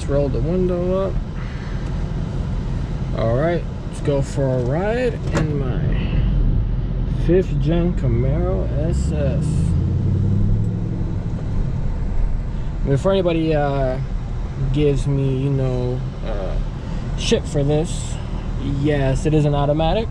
Let's roll the window up. Alright, let's go for a ride in my 5th gen Camaro SS. Before anybody gives me, you know, shit for this, yes, it is an automatic.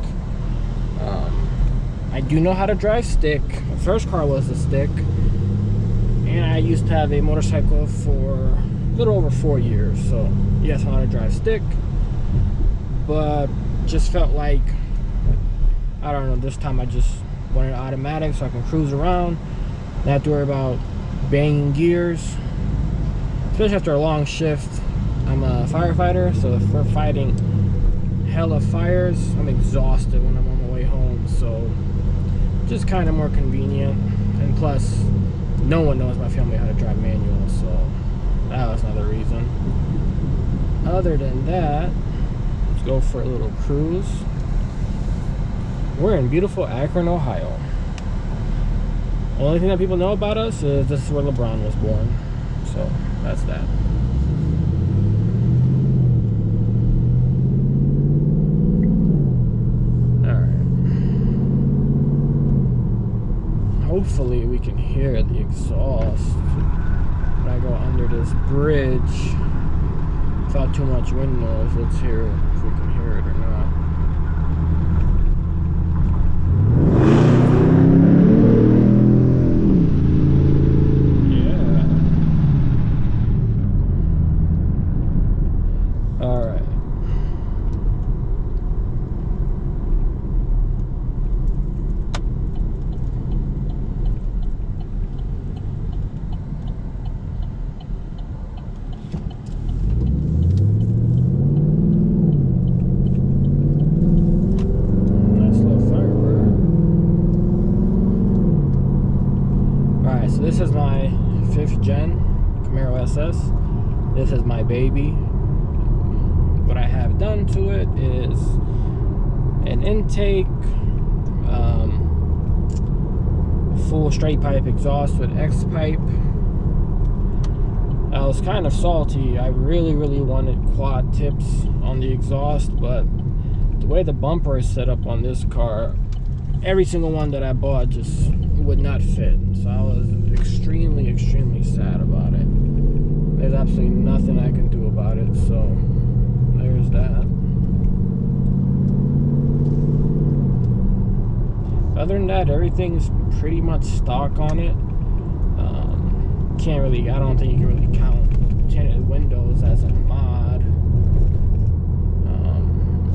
I do know how to drive stick. My first car was a stick, and I used to have a motorcycle for a little over 4 years. So yes, I know how to drive stick, but just felt like, I don't know, this time I just wanted automatic so I can cruise around, not have to worry about banging gears, especially after a long shift. I'm a firefighter, so if we're fighting hella fires, I'm exhausted when I'm on my way home. So just kind of more convenient, and plus no one knows my family how to drive manual, so that was another reason. Other than that, let's go for a little cruise. We're in beautiful Akron, Ohio. Only thing that people know about us is this is where LeBron was born, so that's that. Hopefully we can hear the exhaust when I go under this bridge without too much wind noise. Let's hear if we can hear it or not. Yeah. All right. This is my 5th gen Camaro SS. This is my baby. What I have done to it is an intake, full straight pipe exhaust with X pipe. I was kind of salty. I really wanted quad tips on the exhaust, but the way the bumper is set up on this car, every single one that I bought just would not fit. So I was extremely sad about it. There's absolutely nothing I can do about it, so there's that. Other than that, everything's pretty much stock on it. I don't think you can really count tinted windows as a mod,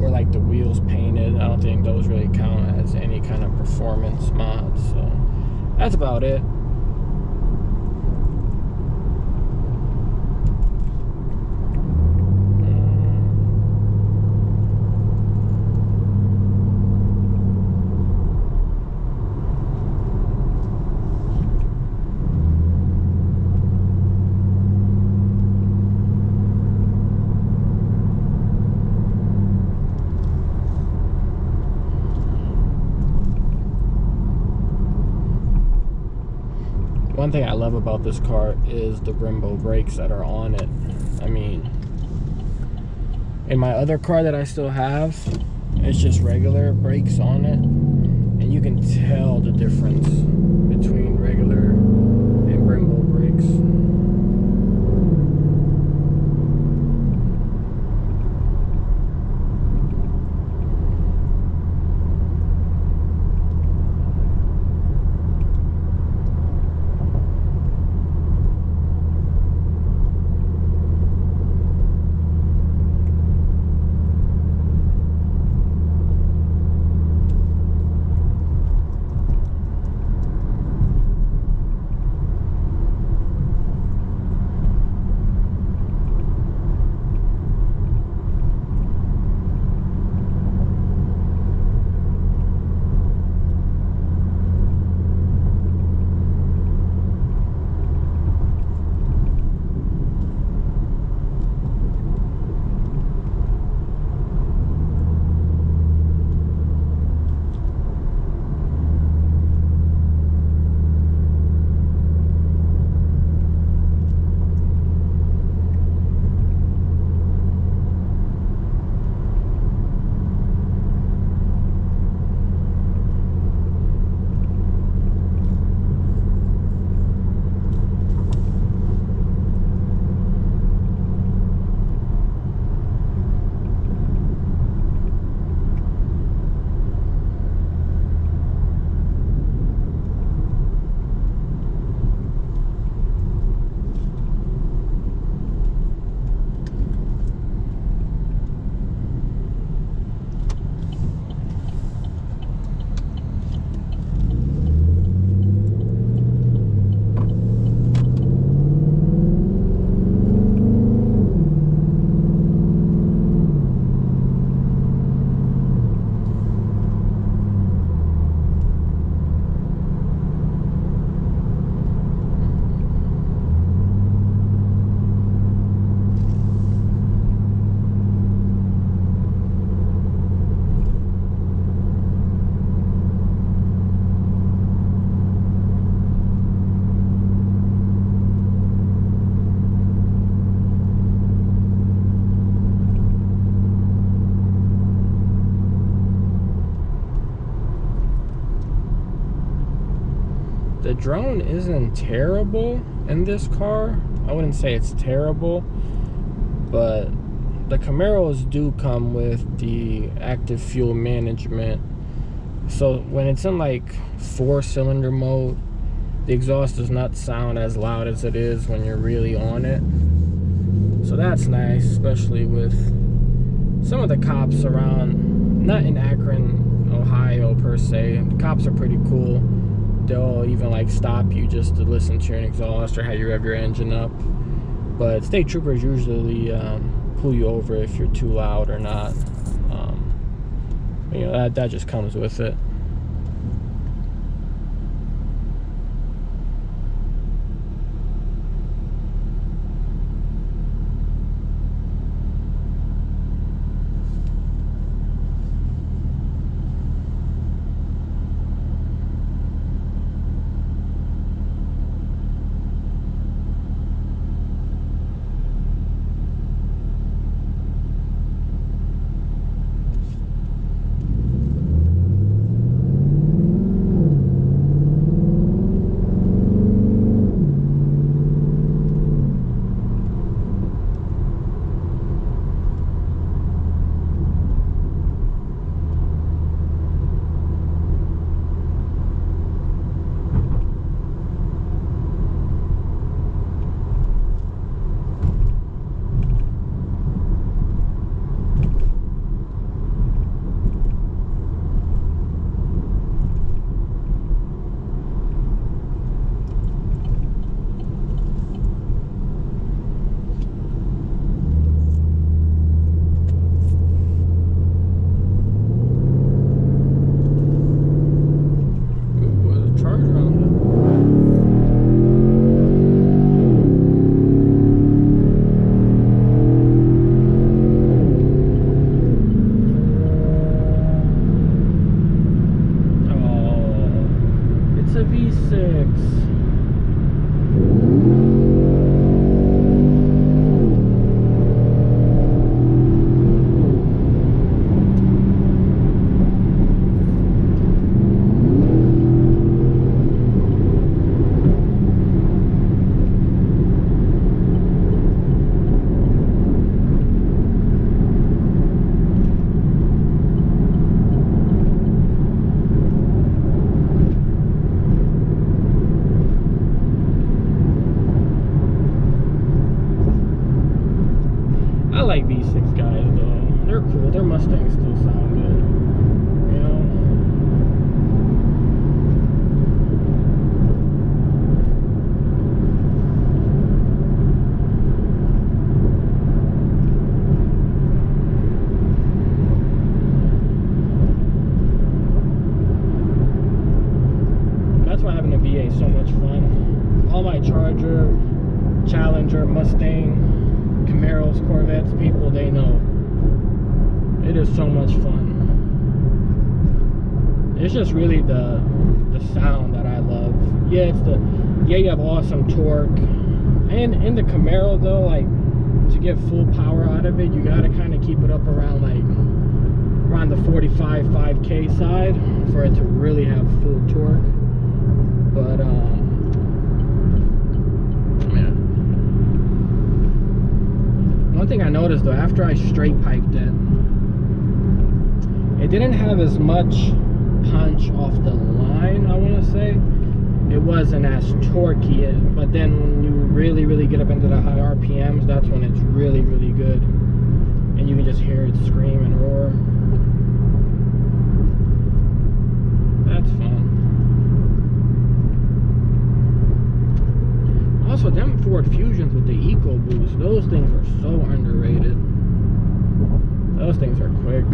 or like the wheels painted. I don't think those really count as any kind of performance mod, so that's about it. One thing I love about this car is the Brembo brakes that are on it. I mean, in my other car that I still have, it's just regular brakes on it, and you can tell the difference between regular and Brembo brakes. The drone isn't terrible in this car. I wouldn't say it's terrible, but the Camaros do come with the active fuel management. So when it's in like 4-cylinder mode, the exhaust does not sound as loud as it is when you're really on it. So that's nice, especially with some of the cops around, not in Akron, Ohio per se. The cops are pretty cool. They'll even like stop you just to listen to your exhaust or how you rev your engine up. But state troopers usually pull you over if you're too loud or not. You know, that just comes with it. V6 guys though. They're cool. Their Mustangs still sound good. You know? That's why having a V8 is so much fun. All my Charger, Challenger, Mustang, Camaros, Corvettes, people, they know it is so much fun. It's just really the sound that I love. Yeah, you have awesome torque, and in the Camaro though, like to get full power out of it, you gotta kind of keep it up around the 45 5K side for it to really have full torque. But one thing I noticed though, after I straight piped it, it didn't have as much punch off the line, I want to say. It wasn't as torquey, but then when you really get up into the high RPMs, that's when it's really good. And you can just hear it scream and roar. That's fun. Also, them Ford Fusions with the EcoBoost, those things are so underrated. Those things are quick.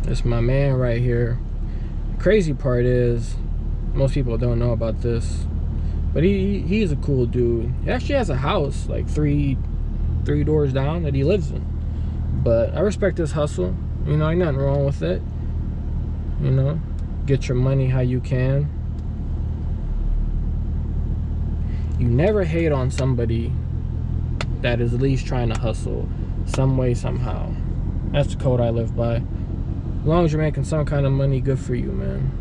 That's my man right here. The crazy part is, most people don't know about this, but he's a cool dude. He actually has a house like three doors down that he lives in. But I respect his hustle. You know, ain't nothing wrong with it. You know, get your money how you can. You never hate on somebody that is at least trying to hustle some way, somehow. That's the code I live by. As long as you're making some kind of money, good for you, man.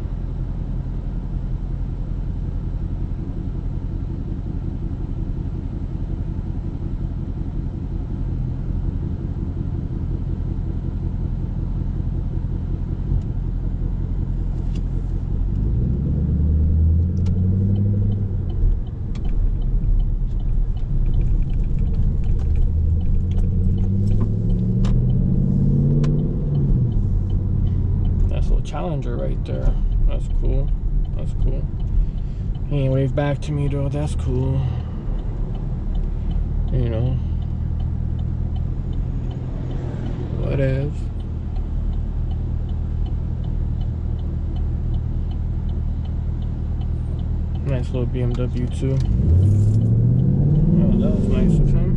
Challenger right there. That's cool. That's cool. He ain't wave back to me though. That's cool. You know. What if? Nice little BMW too. Oh, that was nice of him.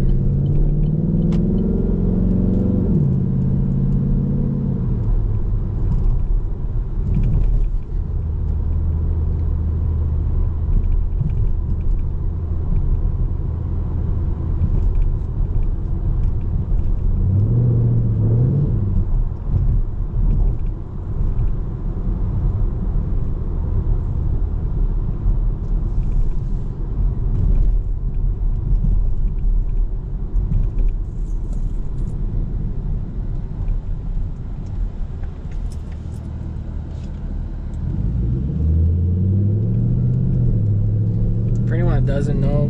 Doesn't know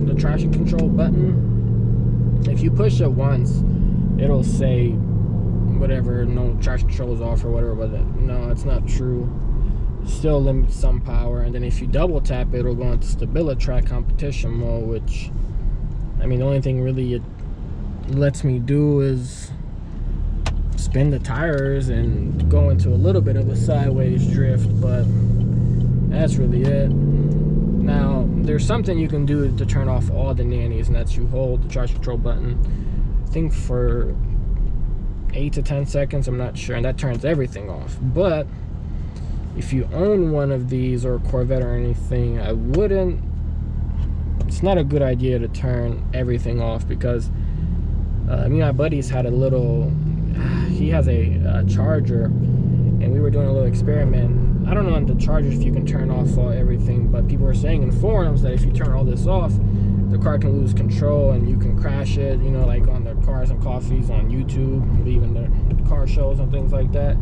the traction control button, if you push it once it'll say whatever, no traction control is off or whatever, but no, it's not true. Still limits some power. And then if you double tap it, it'll go into stability track competition mode, which, I mean, the only thing really it lets me do is spin the tires and go into a little bit of a sideways drift, but that's really it. Now, there's something you can do to turn off all the nannies, and that's you hold the traction control button, I think for 8 to 10 seconds, I'm not sure, and that turns everything off. But if you own one of these, or a Corvette or anything, I wouldn't, it's not a good idea to turn everything off, because me and my buddies had a little, he has a Charger, and we were doing a little experiment. I don't know on the Chargers if you can turn off everything, but people were saying in forums that if you turn all this off, the car can lose control and you can crash it, you know, like on the Cars and Coffees on YouTube, even the car shows and things like that.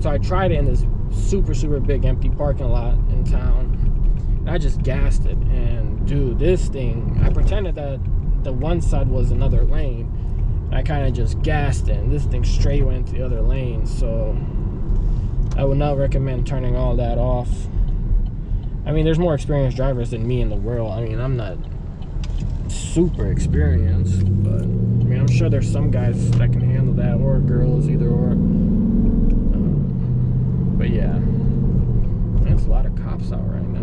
So I tried it in this super big empty parking lot in town, and I just gassed it, and dude, this thing, I pretended that the one side was another lane. I kind of just gassed it, and this thing straight went into the other lane. So I would not recommend turning all that off. I mean, there's more experienced drivers than me in the world. I mean, I'm not super experienced, but I mean, I'm sure there's some guys that can handle that, or girls, either or. But yeah, there's a lot of cops out right now.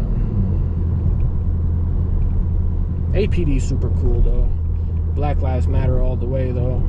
APD is super cool though. Black Lives Matter all the way though.